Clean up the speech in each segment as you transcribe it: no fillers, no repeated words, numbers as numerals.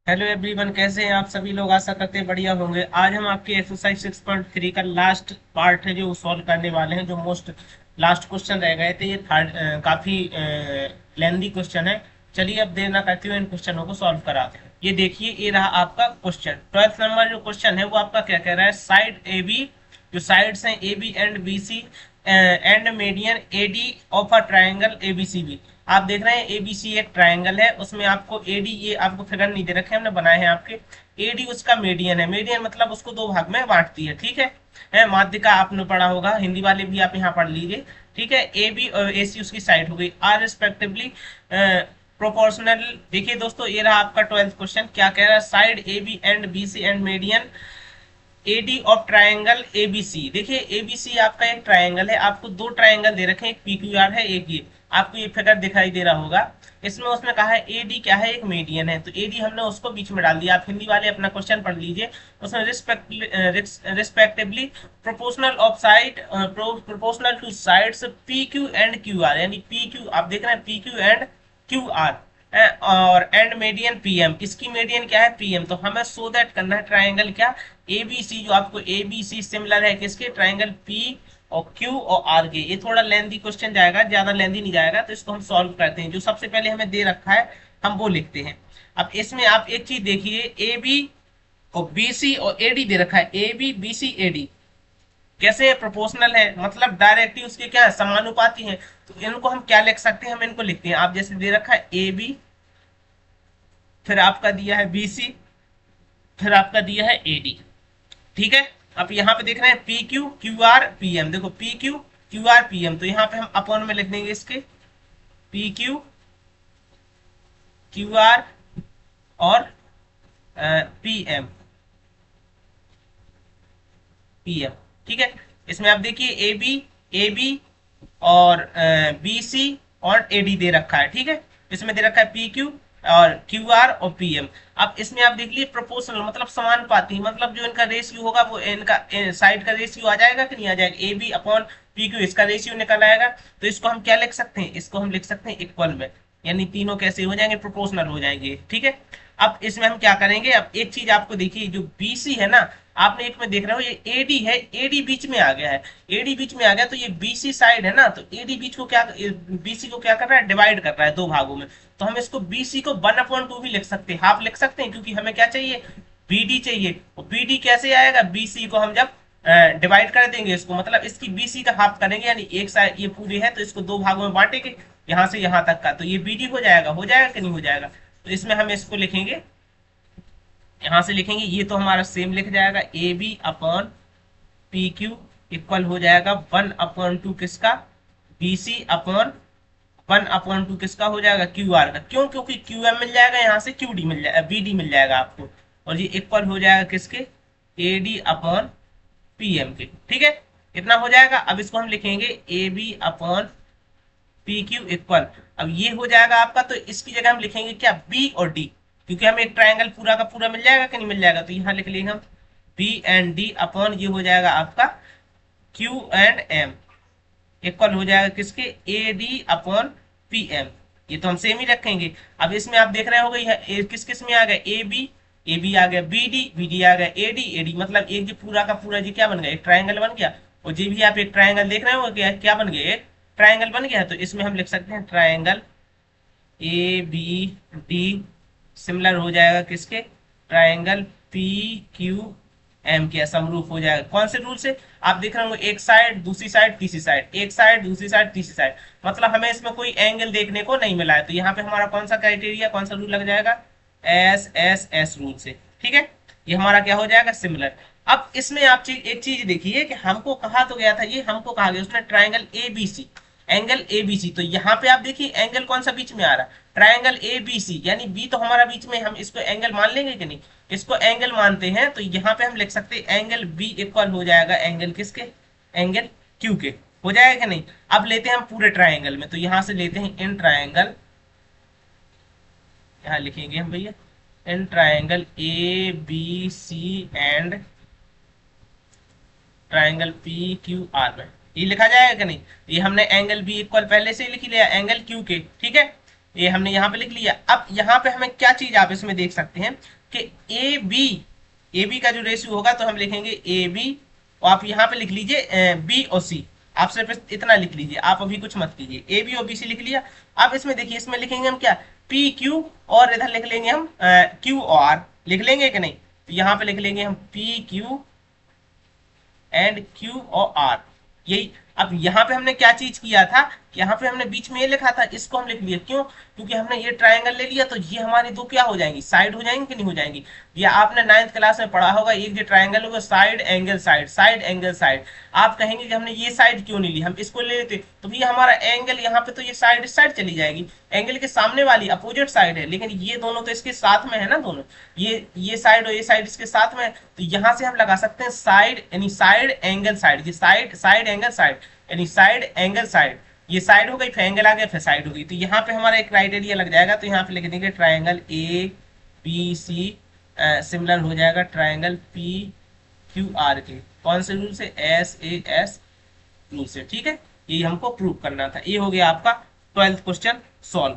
Hello everyone, कैसे हैं आप सभी लोग। आशा करते हैं बढ़िया होंगे। आज हम आपके एक्सरसाइज 6.3 का लास्ट पार्ट है जो सॉल्व करने वाले हैं। जो मोस्ट लास्ट क्वेश्चन रह गए थे, ये थर्ड काफी लेंदी क्वेश्चन है। चलिए अब देर ना करते हुए इन क्वेश्चनों को सॉल्व कराते हैं। ये देखिए, ये रहा आपका क्वेश्चन। 12th नंबर जो क्वेश्चन है वो आपका क्या कह रहा है। साइड ए बी, जो साइड्स हैं A B and B C and median A D of a triangle A B C B. आप देख रहे हैं एबीसी एक ट्रायंगल है, उसमें आपको एडी, ये आपको फिगर नहीं दे रखे, हमने बनाए हैं आपके। एडी उसका मीडियन है। मीडियन मतलब उसको दो भाग में बांटती है, ठीक है। माध्य का आपने पढ़ा होगा, हिंदी वाले भी आप यहाँ पढ़ लीजिए, ठीक है। ए बी और ए सी उसकी साइड हो गई, आर रिस्पेक्टिवली प्रोपोर्शनल। देखिए दोस्तों, ये रहा आपका 12th क्वेश्चन। क्या कह रहा है, side A B and B C and median AD of triangle ABC. देखिए एबीसी आपका एक ट्राइंगल है, आपको दो ट्राइंगल दे रखे हैं, एक पीक्यूआर है, एक ये आपको ये फिगर दिखाई दे रहा होगा। इसमें उसने कहा है एडी क्या है, एक मीडियन है, तो एडी हमने उसको बीच में डाल दिया। आप हिंदी वाले अपना क्वेश्चन पढ़ लीजिए। उसमें respectively proportional of side proportional two sides P Q and Q R, यानी पी क्यू आप देख रहे हैं, P Q and Q R और एंड मीडियन पीएम। इसकी मीडियन क्या है, पीएम। तो हमें सो दैट करना है ट्राइंगल क्या, एबीसी। जो आपको एबीसी सिमिलर है किसके, ट्राइंगल पी और क्यू और आर के। ये थोड़ा लेंदी क्वेश्चन जाएगा, ज्यादा लेंदी नहीं जाएगा, तो इसको हम सॉल्व करते हैं। जो सबसे पहले हमें दे रखा है हम वो लिखते हैं। अब इसमें आप एक चीज देखिए, ए बी और बी सी और एडी दे रखा है, A B B C AD कैसे प्रोपोर्शनल है, मतलब डायरेक्टली उसके क्या है, समानुपाती है। तो इनको हम क्या लिख सकते हैं, हम इनको लिखते हैं। आप जैसे दे रखा है ए बी, फिर आपका दिया है बी सी, फिर आपका दिया है एडी, ठीक है। अब यहाँ पे देख रहे हैं P Q Q R P M. देखो P Q Q R P M, तो यहाँ पे हम अपॉन में लिख देंगे इसके, पी क्यू क्यू आर और पी एम पी एम, ठीक है। इसमें आप देखिए ए बी और बी सी और ए डी दे रखा है, ठीक है। इसमें दे रखा है पी क्यू और क्यू आर और पी एम। अब इसमें आप देख लीजिए प्रोपोर्शनल मतलब समानुपाती, मतलब जो इनका रेशियो होगा वो इनका साइड का रेशियो आ जाएगा कि नहीं आ जाएगा, A B upon P Q, इसका रेशियो निकल आएगा। तो इसको हम क्या लिख सकते हैं, इसको हम लिख सकते हैं इक्वल में, यानी तीनों कैसे हो जाएंगे, प्रोपोर्शनल हो जाएंगे, ठीक है। अब इसमें हम क्या करेंगे, अब एक चीज आपको देखिए, जो बीसी है ना, आपने एक में देख रहे हो ये एडी है, एडी बीच में आ गया है, एडी बीच में आ गया, तो ये बीसी साइड है ना, तो एडी बीच को क्या, बीसी को क्या कर रहा है, डिवाइड कर रहा है दो भागों में। तो हम इसको बीसी को 1/2 भी लिख सकते हैं, हाफ लिख सकते हैं, क्योंकि हमें क्या चाहिए, बीडी चाहिए। और बीडी कैसे आएगा, बीसी को हम जब डिवाइड कर देंगे इसको, मतलब इसकी बीसी का हाफ करेंगे, यानी एक साइड ये पूरी है तो इसको दो भागों में बांटेंगे, यहाँ से यहाँ तक का, तो ये बीडी हो जाएगा कि नहीं हो जाएगा। तो इसमें हम इसको लिखेंगे, यहां से लिखेंगे, ये तो हमारा सेम लिख जाएगा, A B upon P Q equal हो जाएगा 1/2 किसका, बी सी अपॉन 1/2 किसका हो जाएगा, क्यू आर का। क्यों, क्योंकि क्यू एम मिल जाएगा, यहाँ से क्यू डी मिल जाएगा, बी डी मिल जाएगा आपको, और ये इक्वल हो जाएगा किसके, A D upon P M के, ठीक है। इतना हो जाएगा। अब इसको हम लिखेंगे A B upon P Q equal, अब ये हो जाएगा आपका, तो इसकी जगह हम लिखेंगे क्या, बी और डी, क्योंकि हमें एक ट्रायंगल पूरा का पूरा मिल जाएगा कि नहीं मिल जाएगा। तो यहाँ लिख लेंगे हम बी एंड डी अपॉन, ये हो जाएगा आपका क्यू एंड एम, इक्वल हो जाएगा किसके, A D upon P M. ये तो हम सेम ही रखेंगे। अब इसमें आप देख रहे हो गई किस किस में आ गया, ए बी आ गया, बी डी आ गया, ए डी, मतलब एक जी पूरा का पूरा जी क्या बन गया, एक ट्रायंगल बन गया। और जी भी आप एक ट्रायंगल देख रहे हो क्या, क्या बन गया, एक ट्रायंगल बन गया। तो इसमें हम लिख सकते हैं triangle A B D similar हो जाएगा किसके, ट्रायंगल पी क्यू एम के समरूप हो जाएगा। कौन से रूल से, आप देख रहे होंगे, एक साइड दूसरी साइड तीसरी साइड, एक साइड दूसरी साइड तीसरी साइड, मतलब हमें इसमें कोई एंगल देखने को नहीं मिला है। तो यहाँ पे हमारा कौन सा क्राइटेरिया, कौन सा रूल लग जाएगा, एस रूल से, ठीक है। ये हमारा क्या हो जाएगा, सिमिलर। अब इसमें आप एक चीज देखिए कि हमको कहा तो गया था, ये हमको कहा गया उसने ट्राइंगल एबीसी, एंगल एबीसी। तो यहाँ पे आप देखिए एंगल कौन सा बीच में आ रहा है, ट्राइंगल एबीसी, यानी बी तो हमारा बीच में, हम इसको एंगल मान लेंगे कि नहीं, इसको एंगल मानते हैं। तो यहाँ पे हम लिख सकते हैं एंगल बी इक्वल हो जाएगा एंगल किसके, एंगल क्यू के, हो जाएगा कि नहीं। अब लेते हैं हम पूरे ट्राइंगल में, तो यहाँ से लेते हैं इन ट्राइंगल, यहाँ लिखेंगे हम भैया, in triangle A B C and triangle P Q R में, ये लिखा जाएगा कि नहीं। ये हमने एंगल बी इक्वल पहले से ही लिख लिया एंगल क्यू के, ठीक है। ये हमने यहाँ पे लिख लिया। अब यहाँ पे हमें क्या चीज आप इसमें देख सकते हैं कि ए बी का जो रेशियो होगा तो हम लिखेंगे ए बी, और आप यहाँ पे लिख लीजिए बी और सी। आप सिर्फ इतना लिख लीजिए, आप अभी कुछ मत कीजिए, ए बी और बी सी लिख लिया। अब इसमें देखिए, इसमें लिखेंगे हम क्या, पी क्यू, और इधर लिख लेंगे हम क्यू और आर, लिख लेंगे कि नहीं। तो यहाँ पे लिख लेंगे हम पी क्यू एंड क्यू और आर, यही। अब यहाँ पे हमने क्या चीज किया था, यहाँ पे हमने बीच में ये लिखा था, इसको हम लिख लिया, क्यों, क्योंकि हमने ये ट्रायंगल ले लिया तो ये हमारी दो क्या हो जाएंगी, साइड हो जाएंगी कि नहीं हो जाएंगी। ये आपने 9th क्लास में पढ़ा होगा, एक जो ट्रायंगल होगा side angle side, side angle side. आप कहेंगे कि हमने ये साइड क्यों नहीं ली, हम इसको ले लेते तो भैया हमारा एंगल यहाँ पे तो ये साइड इस साइड चली जाएगी, एंगल के सामने वाली अपोजिट साइड है, लेकिन ये दोनों तो इसके साथ में है ना, दोनों ये साइड और ये साइड इसके साथ में है। तो यहाँ से हम लगा सकते हैं साइड, यानी साइड एंगल साइड, ये साइड एंगल साइड, यानी साइड एंगल साइड, ये साइड हो गई, फिर एंगल आ गया, फिर साइड हो गई। तो यहाँ पे हमारा एक क्राइटेरिया लग जाएगा, तो यहाँ पे लिख देंगे triangle A B C similar हो जाएगा ट्राइंगल पी क्यू आर के, कौन से रूल से, एस ए एस रूल से, ठीक है। ये हमको प्रूव करना था। ये हो गया आपका 12th क्वेश्चन सॉल्व,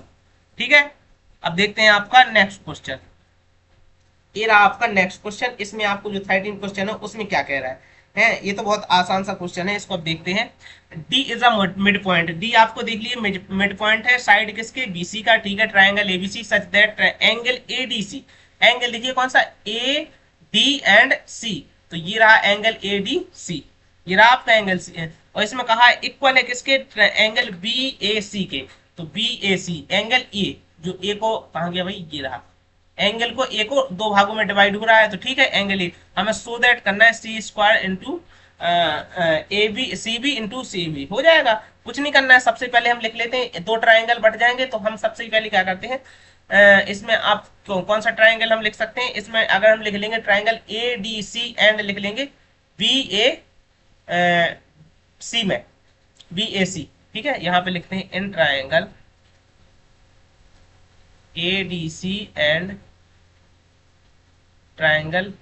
ठीक है। अब देखते हैं आपका नेक्स्ट क्वेश्चन। ये रहा आपका नेक्स्ट क्वेश्चन, इसमें आपको जो 13 क्वेश्चन है उसमें क्या कह रहा है, ये तो बहुत आसान सा क्वेश्चन है, इसको अब देखते हैं। D is a mid point, D आपको देख लिए मिड पॉइंट है, साइड किसके, बीसी का, ठीक है। Triangle ABC such that angle ADC, angle देखिए कौन सा, ए डी एंड सी, तो ये रहा एंगल ए डी सी, ये रहा आपका एंगल सी है। और इसमें कहा है इक्वल है किसके, एंगल बी ए सी के, तो B A C angle A, जो ए को कहा गया भाई, ये रहा एंगल को, ए को दो भागों में डिवाइड हो रहा है, तो ठीक है एंगल ए, हमें सो दैट करना है C square into A B C B into C B, हो जाएगा, कुछ नहीं करना है। सबसे पहले हम लिख लेते हैं, दो ट्राइंगल बट जाएंगे तो हम सबसे पहले क्या करते हैं, इसमें आप कौन सा ट्राइंगल हम लिख सकते हैं, इसमें अगर हम लिख लेंगे triangle A D C and लिख लेंगे बी ए सी में, बी ए सी, ठीक है। यहाँ पे लिखते हैं in triangle A D C and triangle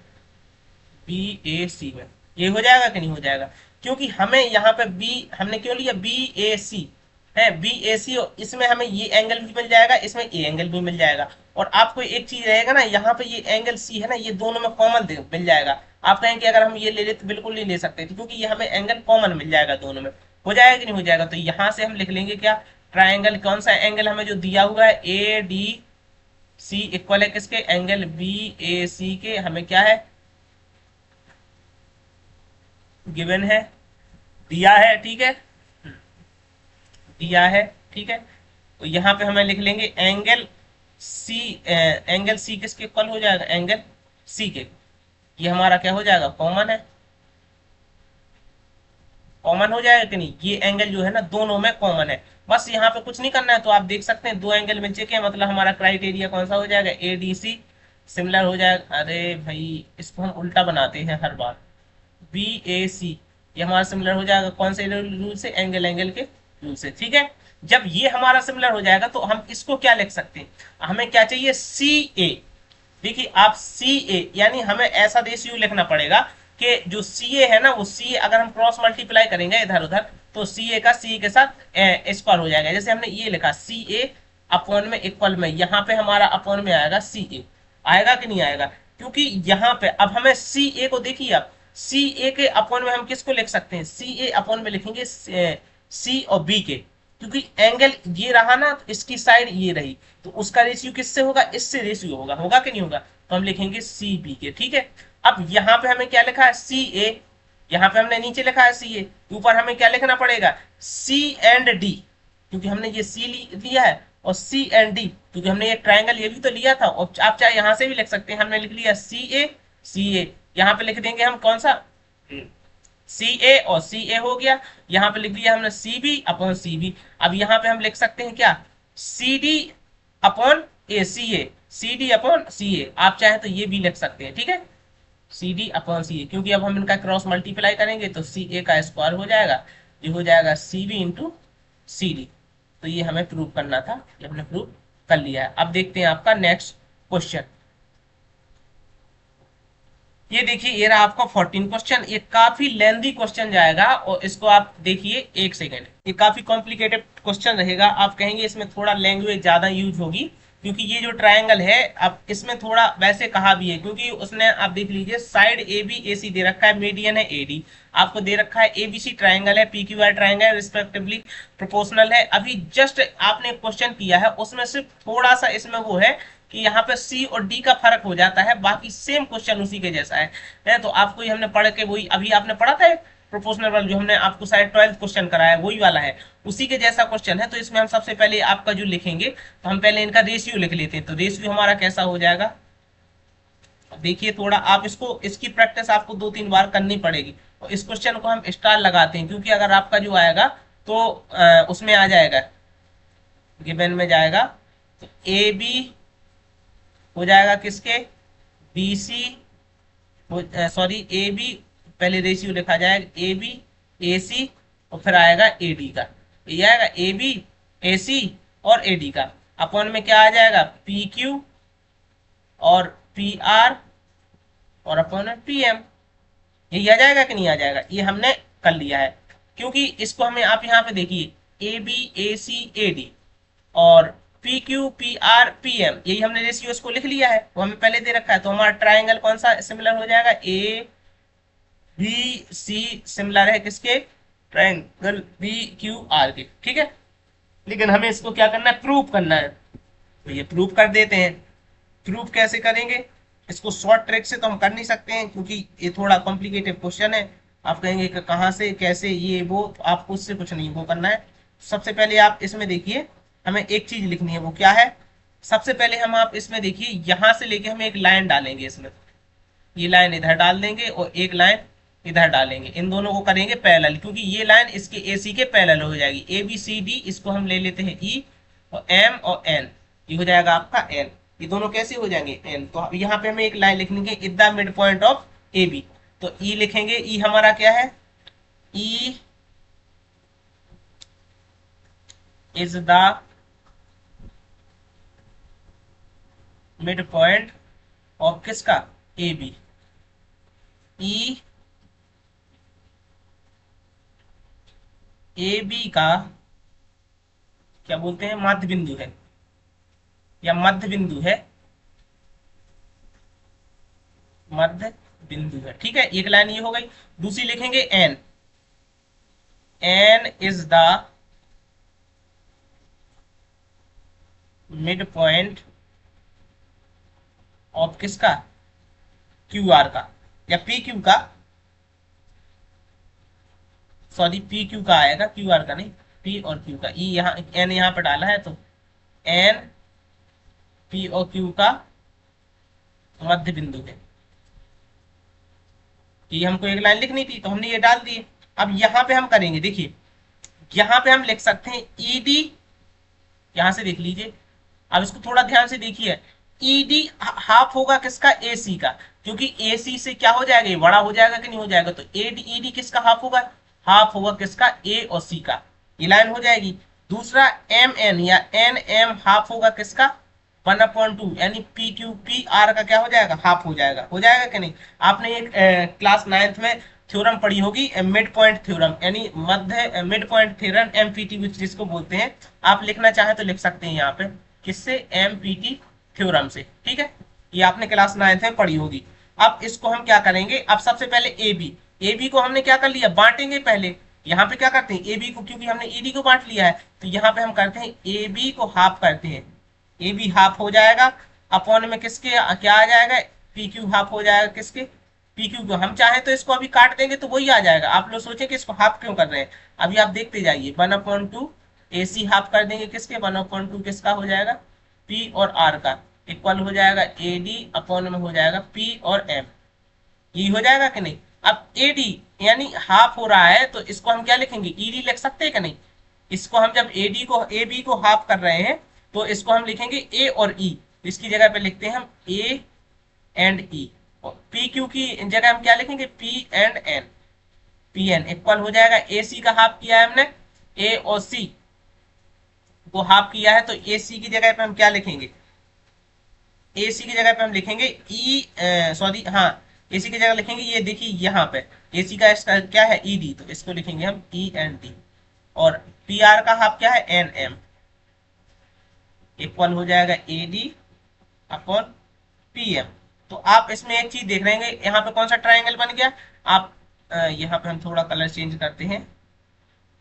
B A C में, ये हो जाएगा कि नहीं हो जाएगा, क्योंकि हमें यहाँ पे बी हमने क्यों लिया, बी ए सी है, बी ए सी, इसमें हमें ये एंगल भी मिल जाएगा, इसमें ए एंगल भी मिल जाएगा। और आपको एक चीज रहेगा ना, यहाँ पे ये एंगल सी है ना, ये दोनों में कॉमन मिल जाएगा। आप कहेंगे अगर हम ये ले लेते तो बिल्कुल नहीं ले सकते थे, क्योंकि ये हमें एंगल कॉमन मिल जाएगा दोनों में, हो जाएगा कि नहीं हो जाएगा। तो यहाँ से हम लिख लेंगे क्या, ट्राइंगल कौन सा एंगल हमें जो दिया हुआ है, ए डी सी इक्वल है किसके, एंगल बी ए सी के, हमें क्या है गिवन है, दिया है, ठीक है, दिया है, ठीक है। तो यहाँ पे हमें लिख लेंगे एंगल सी, एंगल सी किसके इक्वल हो जाएगा, एंगल सी के, ये हमारा क्या हो जाएगा, कॉमन है, कॉमन हो जाएगा कि नहीं, ये एंगल जो है ना दोनों में कॉमन है। बस यहाँ पे कुछ नहीं करना है, तो आप देख सकते हैं दो एंगल मिल चुके हैं, मतलब हमारा क्राइटेरिया कौन सा हो जाएगा, ए डी सी सिमिलर हो जाएगा, अरे भाई इसको हम उल्टा बनाते हैं हर बार, बी ए सी, ये हमारा सिमिलर हो जाएगा कौन से रूल से, एंगल एंगल के रूल से, ठीक है। जब ये हमारा सिमिलर हो जाएगा तो हम इसको क्या लिख सकते हैं, हमें क्या चाहिए, सी ए। देखिए आप सी ए, यानी हमें ऐसा रेशियो लिखना पड़ेगा कि जो सी ए है ना, वो सी ए अगर हम क्रॉस मल्टीप्लाई करेंगे इधर उधर, तो सी ए का सी ए के साथ स्क्वायर हो जाएगा। जैसे हमने ये लिखा सी ए अपॉन में इक्वल में, यहाँ पे हमारा अपॉन में आएगा सी ए, आएगा कि नहीं आएगा, क्योंकि यहाँ पे अब हमें सी ए को देखिए, अब सी ए के अपॉन में हम किसको लिख सकते हैं, सी ए अपॉन में लिखेंगे सी और बी के, क्योंकि एंगल ये रहा ना, तो इसकी साइड ये रही, तो उसका रेशियो किससे होगा, इससे रेशियो होगा, होगा कि नहीं होगा, तो हम लिखेंगे सी बी के, ठीक है। अब यहाँ पे हमें क्या लिखा है, सी ए, यहाँ पे हमने नीचे लिखा है सी ए, ऊपर हमें क्या लिखना पड़ेगा, सी एंड डी, क्योंकि हमने ये सी लिया है, और सी एंड डी, क्योंकि हमने ये ट्राइंगल ये भी तो लिया था, और आप चाहे यहाँ से भी लिख सकते हैं, हमने लिख लिया सी ए, यहाँ पे लिख देंगे हम कौन सा, सी ए और सी ए हो गया, यहाँ पे लिख दिया हमने C B upon C B. अब यहाँ पे हम लिख सकते हैं क्या, C D upon A, C D upon C A, आप चाहे तो ये भी लिख सकते हैं, ठीक है, सी डी अपॉन सी ए, क्योंकि अब हम इनका क्रॉस मल्टीप्लाई करेंगे तो सी ए का स्क्वायर हो जाएगा, ये हो जाएगा C B into C D. तो ये हमें प्रूव करना था, ये हमने प्रूव कर लिया है। अब देखते हैं आपका नेक्स्ट क्वेश्चन। ये देखिए ये रहा आपका 14 क्वेश्चन। ये काफी लेंदी क्वेश्चन जाएगा और इसको आप देखिए एक सेकेंड। ये काफी कॉम्प्लिकेटेड क्वेश्चन रहेगा, आप कहेंगे इसमें थोड़ा लैंग्वेज ज्यादा यूज होगी, क्योंकि ये जो ट्रायंगल है अब इसमें थोड़ा वैसे कहा भी है, क्योंकि उसने आप देख लीजिए साइड ए बी ए सी दे रखा है, मीडियन है एडी, आपको दे रखा है एबीसी ट्रायंगल है, P Q are triangle respectively proportional है। अभी जस्ट आपने क्वेश्चन किया है उसमें सिर्फ थोड़ा सा इसमें वो है कि यहाँ पे सी और डी का फर्क हो जाता है, बाकी सेम क्वेश्चन उसी के जैसा है। तो आपको ये हमने पढ़ के वही अभी आपने पढ़ा था प्रोपोर्शनल वाला, जो हमने आपको शायद 12th क्वेश्चन कराया वही वाला है, उसी के जैसा क्वेश्चन है। तो इसमें हम सबसे पहले आपका जो लिखेंगे, तो हम पहले इनका रेशियो लिख लेते हैं। तो रेशियो हमारा कैसा हो जाएगा, देखिए थोड़ा आप इसको, इसकी प्रैक्टिस आपको 2-3 बार करनी पड़ेगी। और इस क्वेश्चन को हम स्टार लगाते हैं, क्योंकि अगर आपका जो आएगा तो उसमें आ जाएगा, गिवन में जाएगा, तो ए बी हो जाएगा किसके, B C, sorry A B, पहले रेशियो लिखा जाएगा ए बी ए सी, और फिर आएगा ए डी का, ये आएगा ए बी ए सी और ए डी का, अपॉन में क्या आ जाएगा पी क्यू और पी आर और अपॉन में पी एम। ये आ जाएगा कि नहीं आ जाएगा, ये हमने कर लिया है, क्योंकि इसको हमें आप यहाँ पे देखिए A B A C A D और P Q P R P M, यही हमने रेशियोज को लिख लिया है, वो हमें पहले दे रखा है। तो हमारा ट्राइंगल कौन सा सिमिलर हो जाएगा, ए बी सी सिमिलर है किसके, ट्राइंगल बी क्यू आर के, ठीक है। लेकिन हमें इसको क्या करना है, प्रूव करना है, तो ये प्रूव कर देते हैं। प्रूव कैसे करेंगे, इसको शॉर्ट ट्रिक से तो हम कर नहीं सकते हैं, क्योंकि ये थोड़ा कॉम्प्लिकेटेड क्वेश्चन है। आप कहेंगे कि कहाँ से कैसे ये वो, तो आपको उससे कुछ नहीं वो करना है। सबसे पहले आप इसमें देखिए हमें एक चीज लिखनी है, वो क्या है, सबसे पहले हम आप इसमें देखिए यहां से लेके हम एक लाइन डालेंगे इसमें, ये लाइन इधर डाल देंगे और एक लाइन इधर डालेंगे, इन दोनों को करेंगे पैरेलल, क्योंकि ये लाइन इसके ए सी के पैरेलल हो जाएगी। ए बी सी डी इसको हम ले लेते हैं ई, और एम और एन, ये हो जाएगा आपका एन, ये दोनों कैसे हो जाएंगे एन। तो यहाँ पे हमें एक लाइन लिखेंगे, is the mid point of A B, तो ई लिखेंगे, ई हमारा क्या है, E is the mid point of किसका, A B, E A B का क्या बोलते हैं, मध्य बिंदु है या मध्य बिंदु है, मध्य बिंदु है, ठीक है। एक लाइन ये हो गई। दूसरी लिखेंगे N, N is the mid point of किसका, क्यू आर का या पी क्यू का, सॉरी पी क्यू का आएगा, क्यू आर का नहीं, पी और क्यू का, ई यहाँ एन यहाँ पे डाला है, तो एन पी और क्यू का मध्य बिंदु है। ये हमको एक लाइन लिखनी थी तो हमने ये डाल दी। अब यहाँ पे हम करेंगे, देखिए यहाँ पे हम लिख सकते हैं ईडी, यहां से देख लीजिए, अब इसको थोड़ा ध्यान से देखिए, ईडी हाफ होगा किसका, एसी का, क्योंकि एसी से क्या हो जाएगा, ये बड़ा हो जाएगा कि नहीं हो जाएगा, तो एडी ईडी किसका हाफ होगा, हाफ होगा किसका, ए और सी का, ये लाइन हो जाएगी। दूसरा एम एन या एन एम हाफ होगा किसका, 1/2, यानी पी क्यू पी आर का क्या हो जाएगा, हाफ हो जाएगा कि नहीं। आपने एक क्लास 9th में थ्योरम पढ़ी होगी, मिड पॉइंट थ्योरम, यानी मध्य मिड पॉइंट थ्योरम, एमपीटी जिसको बोलते हैं। आप लिखना चाहे तो लिख सकते हैं यहाँ पे, किससे, एमपीटी थ्योरम से, ठीक है। ये आपने क्लास 9th में पढ़ी होगी। अब इसको हम क्या करेंगे, अब सबसे पहले ए बी को हमने क्या कर लिया, बांटेंगे पहले। यहाँ पे क्या करते हैं, ए बी को, क्योंकि हमने ईडी को बांट लिया है, तो यहाँ पे हम करते हैं ए बी को हाफ करते हैं, ए बी हाफ हो जाएगा, अपॉन में किसके क्या आ जाएगा, पी क्यू हाफ हो जाएगा किसके, पी क्यू को। हम चाहें तो इसको अभी काट देंगे तो वही आ जाएगा। आप लोग सोचे कि इसको हाफ क्यों कर रहे हैं, अभी आप देखते जाइए। 1/2 ए सी हाफ कर देंगे किसके, 1/2 किसका हो जाएगा, पी और आर का, इक्वल हो जाएगा ए डी, अपॉन में हो जाएगा पी और एम, ये हो जाएगा कि नहीं। अब ए डी यानी हाफ हो रहा है, तो इसको हम क्या लिखेंगे, ई डी लिख सकते हैं कि नहीं। इसको हम जब ए डी को ए बी को हाफ कर रहे हैं, तो इसको हम लिखेंगे ए और ई, इसकी जगह पे लिखते हैं हम ए एंड ई, और पी क्यू की जगह हम क्या लिखेंगे, P and N, P N equal हो जाएगा, ए सी का हाफ किया है हमने, ए और सी को हाफ किया है, तो ए सी की जगह पे हम क्या लिखेंगे, ए सी की जगह पे हम लिखेंगे ई, सॉरी हाँ, एसी की जगह लिखेंगे ये देखिए यहाँ पे एसी का इसका क्या है ईडी, तो इसको लिखेंगे हम ई एन डी, और पी आर का हाफ क्या है एन एम, इक्वल हो जाएगा A D upon P M. तो आप इसमें एक चीज देख रहे हैं यहाँ पे कौन सा ट्राइंगल बन गया। आप यहाँ पे हम थोड़ा कलर चेंज करते हैं।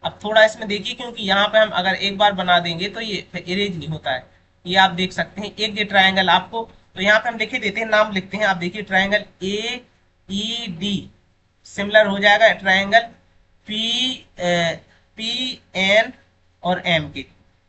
अब थोड़ा इसमें देखिए, क्योंकि यहाँ पे हम अगर एक बार बना देंगे तो ये इरेज नहीं होता है। ये आप देख सकते हैं एक ये ट्राइंगल आपको, तो यहाँ पे हम लिखे देते हैं, नाम लिखते हैं। आप देखिए triangle A E D similar हो जाएगा ट्राइंगल पी पी एन और एम के,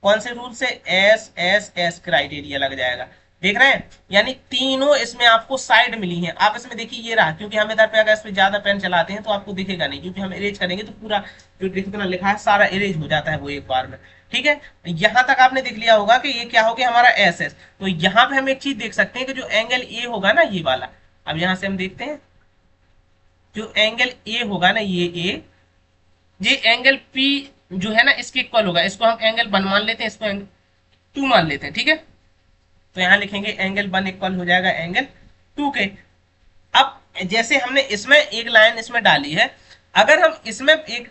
कौन से रूल से, एस एस एस क्राइटेरिया लग जाएगा। देख रहे हैं, यानी तीनों इसमें आपको साइड मिली हैं। आप इसमें देखिए ये रहा, क्योंकि हम इधर पे अगर इस पे ज्यादा पेन चलाते हैं तो आपको दिखेगा नहीं, क्योंकि हम इरेज करेंगे तो पूरा जो जितना लिखा है सारा इरेज हो जाता है वो एक बार में। ठीक है, यहां तक आपने देख लिया होगा कि ये क्या हो गया हमारा एस एस। तो यहाँ पे हम एक चीज देख सकते हैं कि जो एंगल ए होगा ना ये वाला, अब यहां से हम देखते हैं जो एंगल ए होगा ना ये एंगल पी जो है ना इसके इक्वल होगा। इसको हम एंगल 1 मान लेते हैं, इसको एंगल 2 मान लेते हैं। ठीक है, तो यहां लिखेंगे एंगल 1 इक्वल हो जाएगा एंगल 2 के। अब जैसे हमने इसमें एक लाइन इसमें डाली है, अगर हम इसमें एक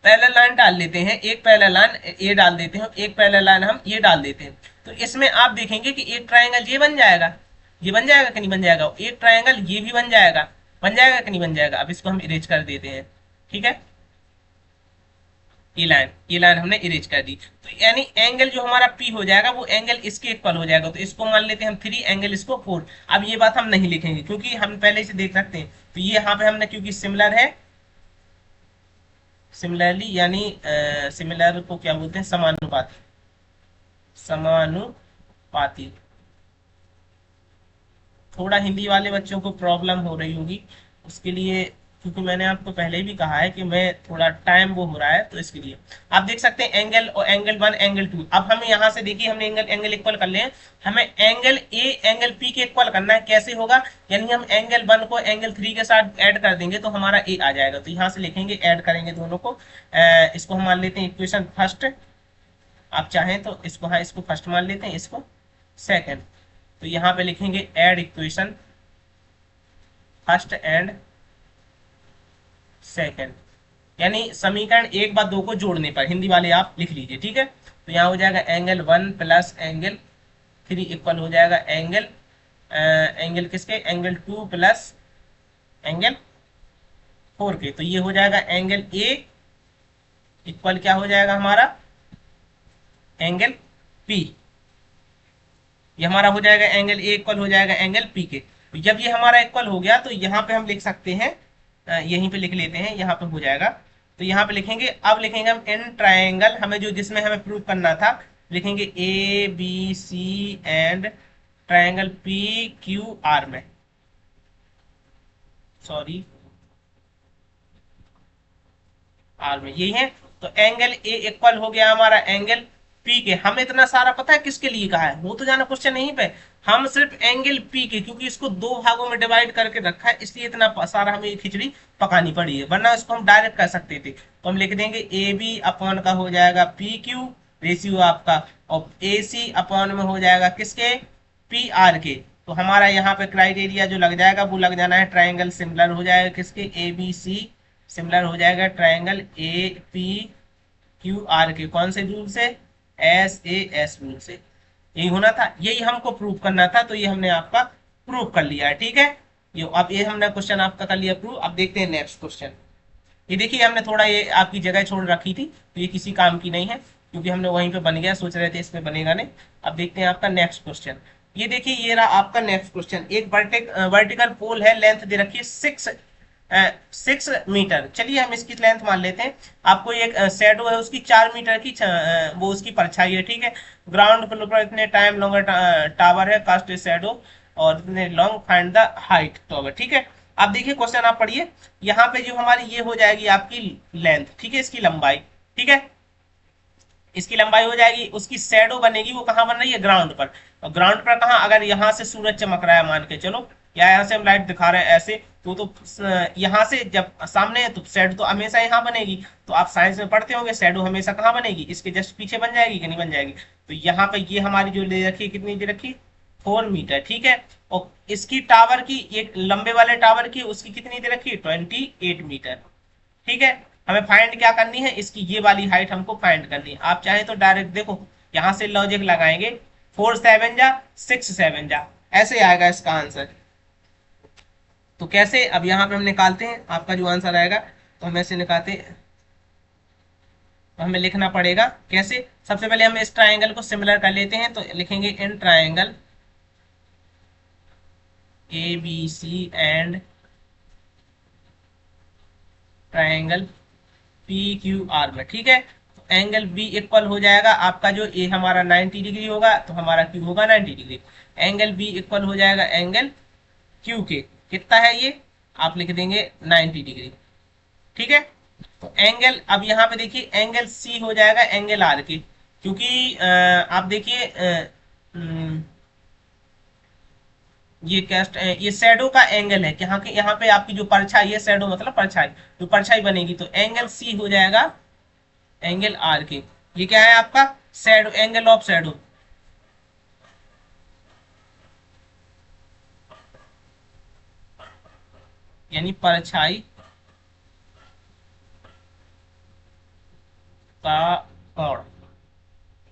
पैरेलल लाइन डाल लेते हैं, एक पैरेलल लाइन ये डाल देते हैं, एक पैरेलल लाइन हम ये डाल देते हैं, तो इसमें आप देखेंगे कि एक ट्राइंगल ये बन जाएगा। ये बन जाएगा कि नहीं बन जाएगा, एक ट्राइंगल ये भी बन जाएगा कि नहीं बन जाएगा। अब इसको हम इरेज कर देते हैं। ठीक है, ये लाइन हमने इरेज कर दी, तो यानी एंगल जो हमारा पी हो जाएगा वो एंगल इसके इक्वल हो जाएगा। तो इसको मान लेते हैं हम 3, एंगल इसको 4। अब ये बात हम नहीं लिखेंगे क्योंकि हम पहले से देख सकते हैं, तो ये यहाँ पे हमने क्योंकि सिमिलर है, सिमिलरली यानी सिमिलर को क्या बोलते हैं, समानुपाती, समानुपाती। थोड़ा हिंदी वाले बच्चों को प्रॉब्लम हो रही होगी, उसके लिए, क्योंकि मैंने आपको पहले भी कहा है कि मैं थोड़ा टाइम वो हो रहा है, तो इसके लिए आप देख सकते हैं एंगल और एंगल 1 एंगल 2। अब हमें यहाँ से देखिए हमने एंगल इक्वल कर लिए हैं, हमें एंगल ए एंगल पी के इक्वल करना है। कैसे होगा, यानी हम एंगल 1 को एंगल 3 के साथ ऐड कर देंगे तो हमारा ए आ जाएगा। तो यहाँ से लिखेंगे ऐड करेंगे दोनों को, इसको हम मान लेते हैं इक्वेशन फर्स्ट, आप चाहें तो इसको, हाँ इसको फर्स्ट मान लेते हैं, इसको सेकेंड। तो यहाँ पे लिखेंगे add equation first and second, यानी समीकरण 1 व 2 को जोड़ने पर, हिंदी वाले आप लिख लीजिए। ठीक है, तो यहाँ हो जाएगा एंगल 1 प्लस एंगल 3 इक्वल हो जाएगा एंगल किसके, एंगल 2 प्लस एंगल 4 के। तो ये हो जाएगा एंगल ए इक्वल क्या हो जाएगा हमारा एंगल पी, ये हमारा हो जाएगा एंगल ए इक्वल हो जाएगा एंगल पी के। तो जब ये हमारा इक्वल हो गया तो यहाँ पे हम लिख सकते हैं, यहीं पे लिख लेते हैं, यहाँ पे हो जाएगा। तो यहाँ पे लिखेंगे, अब लिखेंगे हम इन ट्राइंगल, हमें जो जिसमें हमें प्रूव करना था, लिखेंगे A B C and triangle P Q R में, सॉरी आर में, यही है। तो एंगल ए इक्वल हो गया हमारा एंगल पी के। हमें इतना सारा पता है किसके लिए कहा है, वो तो जाना क्वेश्चन नहीं पे, हम सिर्फ एंगल पी के, क्योंकि इसको 2 भागों में डिवाइड करके रखा है, इसलिए इतना सारा हमें खिचड़ी पकानी पड़ी है, वरना इसको हम डायरेक्ट कर सकते थे। तो हम लिख देंगे ए बी अपॉन का हो जाएगा पी क्यू रेशियो आपका, और ए सी अपॉन में हो जाएगा किसके, पी आर के। तो हमारा यहाँ पे क्राइटेरिया जो लग जाएगा वो लग जाना है, ट्राइंगल सिमिलर हो जाएगा किसके, ए बी सी सिमिलर हो जाएगा triangle A P Q are के, कौन से रूल से, एस ए एस रूल से। यही होना था, यही हमको प्रूव करना था, तो ये हमने आपका प्रूव कर लिया है। ठीक है, ये अब ये हमने क्वेश्चन आपका कर लिया प्रूव। अब देखते हैं नेक्स्ट क्वेश्चन। ये देखिए हमने थोड़ा ये आपकी जगह छोड़ रखी थी, तो ये किसी काम की नहीं है, क्योंकि हमने वहीं पे बन गया, सोच रहे थे इसमें बनेगा नहीं। अब देखते हैं आपका नेक्स्ट क्वेश्चन। ये देखिए ये रहा आपका नेक्स्ट क्वेश्चन। एक वर्टिकल पोल है, लेंथ दे रखी है 6 मीटर। चलिए हम इसकी लेंथ मान लेते हैं। आपको एक शैडो है उसकी 4 मीटर की वो उसकी परछाई है। ठीक है, ग्राउंड फ्लोर पर इतने टाइम लॉन्गर टावर है, कास्ट शैडो, और इतने long find the height tower. ठीक है, अब देखिए क्वेश्चन आप पढ़िए, यहाँ पे जो हमारी ये हो जाएगी आपकी लेंथ, ठीक है, इसकी लंबाई, ठीक है, इसकी लंबाई हो जाएगी, उसकी शैडो बनेगी, वो कहाँ बन रही है, ग्राउंड पर। और ग्राउंड पर कहाँ, अगर यहाँ से सूरज चमक रहा है मान के चलो, या यहाँ से हम लाइट दिखा रहे हैं ऐसे, तो यहाँ से जब सामने है तो शैडो तो हमेशा यहाँ बनेगी। तो आप साइंस में पढ़ते होंगे शैडो हमेशा कहाँ बनेगी, इसके जस्ट पीछे बन जाएगी कि नहीं बन जाएगी। तो यहाँ पे ये हमारी जो ले रखी है, कितनी दे रखी, 4 मीटर। ठीक है, और इसकी टावर की, एक लंबे वाले टावर की उसकी कितनी दे रखी है, 28 मीटर। ठीक है, हमें फाइंड क्या करनी है, इसकी ये वाली हाइट हमको फाइंड करनी है। आप चाहे तो डायरेक्ट देखो यहां से लॉजिक लगाएंगे, 4 7 जा 6 7 जा, ऐसे आएगा इसका आंसर। तो कैसे, अब यहाँ पे हम निकालते हैं आपका जो आंसर आएगा, तो हम ऐसे निकालते हैं। तो हमें लिखना पड़ेगा कैसे, सबसे पहले हम इस ट्राइंगल को सिमिलर कर लेते हैं, तो लिखेंगे in triangle A B C and triangle P Q R में। ठीक है, तो एंगल बी इक्वल हो जाएगा आपका, जो ए हमारा 90 डिग्री होगा तो हमारा क्यू होगा 90 डिग्री। एंगल बी इक्वल हो जाएगा एंगल क्यू के, कितना है ये, आप लिख देंगे 90 डिग्री। ठीक है, तो एंगल, अब यहाँ पे देखिए एंगल सी हो जाएगा एंगल आर के, क्योंकि आप देखिए ये कैस्ट, ये शैडो का एंगल है, यहाँ पे आपकी जो परछाई है, शैडो मतलब परछाई, जो परछाई बनेगी, तो एंगल सी हो जाएगा एंगल आर के। ये क्या है आपका, शैडो, एंगल ऑफ शैडो। यानी परछाई का कोण।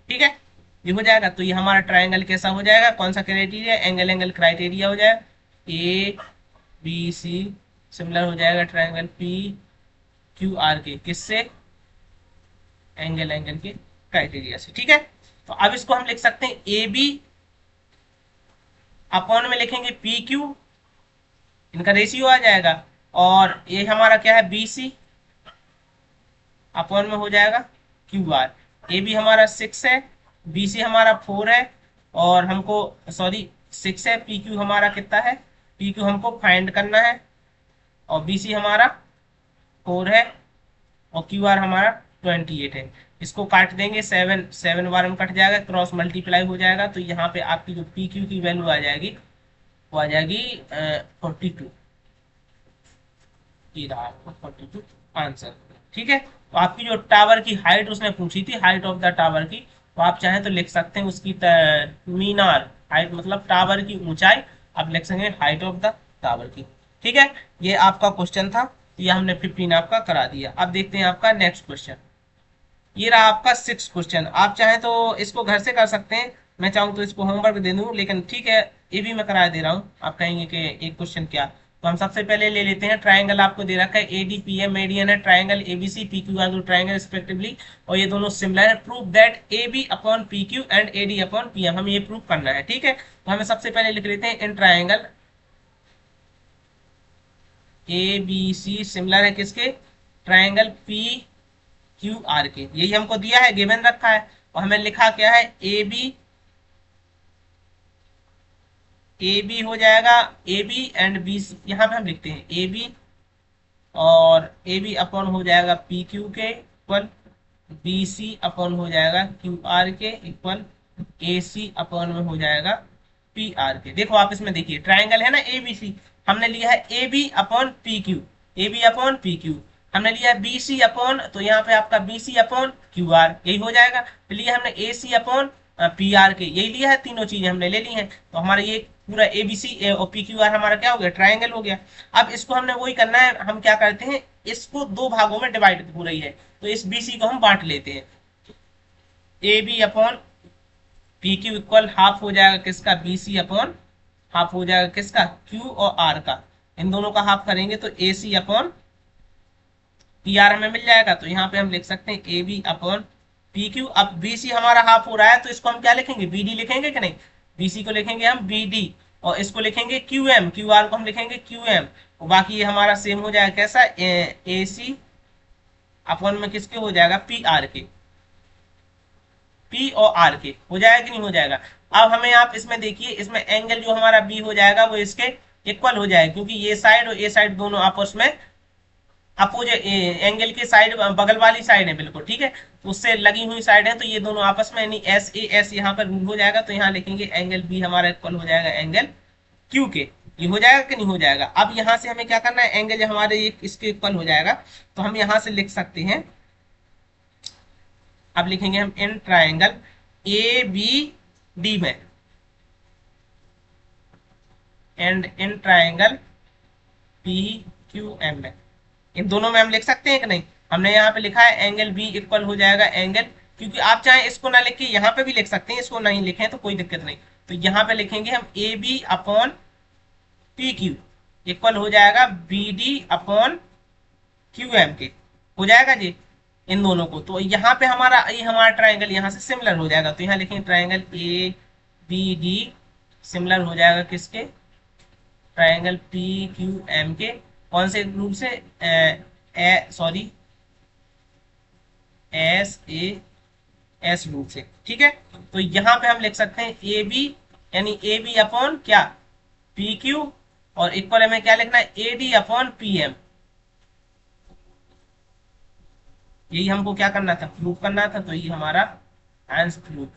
ठीक है, ये हो जाएगा, तो ये हमारा ट्राइंगल कैसा हो जाएगा, कौन सा क्राइटेरिया, एंगल एंगल क्राइटेरिया हो जाएगा, ए बी सी सिमिलर हो जाएगा ट्राइंगल पी क्यू आर के, किससे, एंगल एंगल के क्राइटेरिया से। ठीक है, तो अब इसको हम लिख सकते हैं ए बी अपॉन में लिखेंगे पी क्यू, इनका रेशियो आ जाएगा, और ये हमारा क्या है बी सी अपॉन में हो जाएगा क्यू आर। ए बी हमारा 6 है, बी सी हमारा 4 है, और हमको, सॉरी 6 है, पी क्यू हमारा कितना है, पी क्यू हमको फाइंड करना है, और बी सी हमारा 4 है, और क्यू आर हमारा 28 है। इसको काट देंगे, 7 7 बार में कट जाएगा, क्रॉस मल्टीप्लाई हो जाएगा, तो यहाँ पे आपकी जो पी क्यू की वैल्यू आ जाएगी, वो आ जाएगी 42। ये रहा आपका 42 आंसर। ठीक है, तो आपकी जो टावर की हाइट उसने पूछी थी, हाइट ऑफ द टावर की, तो आप चाहें तो लिख सकते हैं उसकी मीनार, हाइट मतलब टावर की ऊंचाई, आप लिख सकते हैं हाइट ऑफ द टावर की। ठीक है, ये आपका क्वेश्चन था, ये हमने 15 आपका करा दिया। अब देखते हैं आपका नेक्स्ट क्वेश्चन। ये रहा आपका 6 क्वेश्चन। आप चाहें तो इसको घर से कर सकते हैं, मैं चाहूँ तो इसको होमवर्क दे दूं, लेकिन ठीक है, ये भी मैं करा दे रहा हूँ। आप कहेंगे कि एक क्वेश्चन क्या, तो हम सबसे पहले ले लेते हैं, ट्राइंगल आपको दे रखा है एडीपीएम मेडियन है, ट्राइंगल एबीसी पीक्यू आर दो ट्राइंगल रिस्पेक्टिवली, और ये दोनों सिमिलर है। Prove that A B upon P Q and A D upon P M, हमें ये प्रूव करना है। ठीक है, तो हमें सबसे पहले लिख लेते हैं in triangle A B C similar है किसके, ट्राइंगल पी क्यू आर के, यही हमको दिया है, गिवन रखा है, और हमें लिखा क्या है, ए बी हो जाएगा, ए बी एंड बी, यहाँ पे हम लिखते हैं ए बी, और ए बी अपॉन हो जाएगा पी क्यू के इक्वल, बी सी अपॉन हो जाएगा क्यू आर के इक्वल, ए सी अपॉन में हो जाएगा पी आर के। देखो आप इसमें देखिए, ट्राइंगल है ना ए बी सी, हमने लिया है A B upon P Q, A B upon P Q, हमने लिया है बी सी अपॉन, तो यहाँ पे आपका B C upon Q R, यही हो जाएगा। फिर लिया हमने A C upon P R के, यही लिया है, तीनों चीजें हमने ले ली हैं, तो हमारा ये पूरा ए बी सी और पी क्यू आर हमारा क्या हो गया, ट्राइंगल हो गया। अब इसको हमने वही करना है, हम क्या करते हैं, इसको दो भागों में डिवाइड हो रही है, तो इस बी सी को हम बांट लेते हैं, A B upon P Q equal half हो जाएगा किसका, बी सी अपॉन हाफ हो जाएगा किसका, क्यू और आर का, इन दोनों का हाफ करेंगे तो ए सी अपॉन पी आर हमें मिल जाएगा। तो यहाँ पे हम लिख सकते हैं A B upon P Q. अब बी सी हमारा हाफ हो रहा है, तो इसको हम क्या लिखेंगे, बी डी लिखेंगे कि नहीं, बी सी को लिखेंगे हम बी डी, और इसको लिखेंगे क्यू एम, क्यू आर को हम लिखेंगे क्यू एम, और बाकी ये हमारा सेम हो जाएगा कैसा, ए सी अपॉन में किसके हो जाएगा, पी आर के, पी और आर के हो जाएगा कि नहीं हो जाएगा। अब हमें आप इसमें देखिए, इसमें एंगल जो हमारा बी हो जाएगा वो इसके इक्वल हो जाएगा, क्योंकि ये साइड और ये साइड दोनों आपस में अपोजिट, एंगल के साइड बगल वाली साइड है बिल्कुल, ठीक है, तो उससे लगी हुई साइड है, तो ये दोनों आपस में, यानी एस ए एस यहाँ पर रूल हो जाएगा, तो यहाँ लिखेंगे एंगल बी हमारा इक्वल हो जाएगा एंगल क्यू के। ये हो जाएगा कि नहीं हो जाएगा। अब यहाँ से हमें क्या करना है, एंगल हमारे ये इसके इक्वल हो जाएगा, तो हम यहाँ से लिख सकते हैं, अब लिखेंगे हम इन ट्राइंगल ए बी डी में, एंड इन ट्राइंगल पी क्यू एम में। इन दोनों में हम लिख सकते हैं कि नहीं? हमने यहाँ पे लिखा है एंगल बी इक्वल हो जाएगा एंगल, क्योंकि आप चाहे इसको ना लिख के यहाँ पे भी लिख सकते हैं, इसको नहीं लिखें तो कोई दिक्कत नहीं। तो यहाँ पे लिखेंगे हम A B upon P Q equal हो जाएगा B D upon Q M के, हो जाएगा जी इन दोनों को। तो यहाँ पे हमारा ट्राइंगल यहाँ से सिमिलर हो जाएगा। तो यहाँ लिखेंगे triangle A B D similar हो जाएगा किसके? ट्राइंगल पी क्यू एम के। कौन से रूप से? सॉरी एस ए एस रूप से, ठीक है। तो यहाँ पे हम लिख सकते हैं ए बी, यानी ए बी अपॉन क्या? पी क्यू, और इक्वल में क्या लिखना है? A D upon P M. यही हमको क्या करना था? प्रूफ करना था। तो ये हमारा आंसर प्रूफ।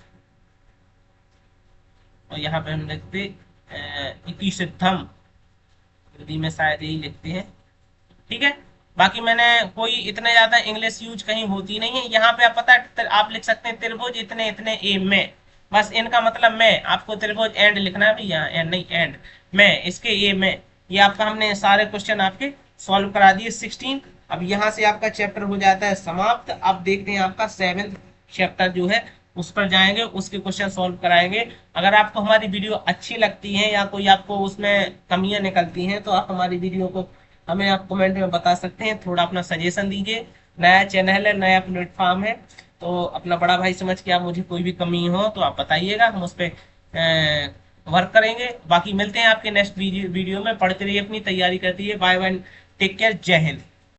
और यहाँ पे हम लिखते इति सिद्धम, हिंदी में शायद यही लिखते हैं, ठीक है। बाकी मैंने कोई इतने ज्यादा इंग्लिश यूज कहीं होती नहीं है। यहाँ पे आप पता है आप लिख सकते हैं त्रिभुज इतने इतने ए में, बस इनका मतलब में। आपको त्रिभुज एंड लिखना है भैया, एंड नहीं एंड में, इसके ए में। ये आपका हमने सारे क्वेश्चन आपके सॉल्व करा दिए 16। अब यहाँ से आपका चैप्टर हो जाता है समाप्त। अब देखते हैं आपका 7th चैप्टर जो है उस पर जाएंगे, उसके क्वेश्चन सॉल्व कराएंगे। अगर आपको हमारी वीडियो अच्छी लगती है या कोई आपको उसमें कमियां निकलती हैं तो आप हमारी वीडियो को हमें आप कमेंट में बता सकते हैं। थोड़ा अपना सजेशन दीजिए। नया चैनल है, नया प्लेटफॉर्म है, तो अपना बड़ा भाई समझ के आप मुझे कोई भी कमी हो तो आप बताइएगा, हम उस पर वर्क करेंगे। बाकी मिलते हैं आपके नेक्स्ट वीडियो में। पढ़ते रहिए, अपनी तैयारी करती है। बाय बाय, टेक केयर, जय हिंद।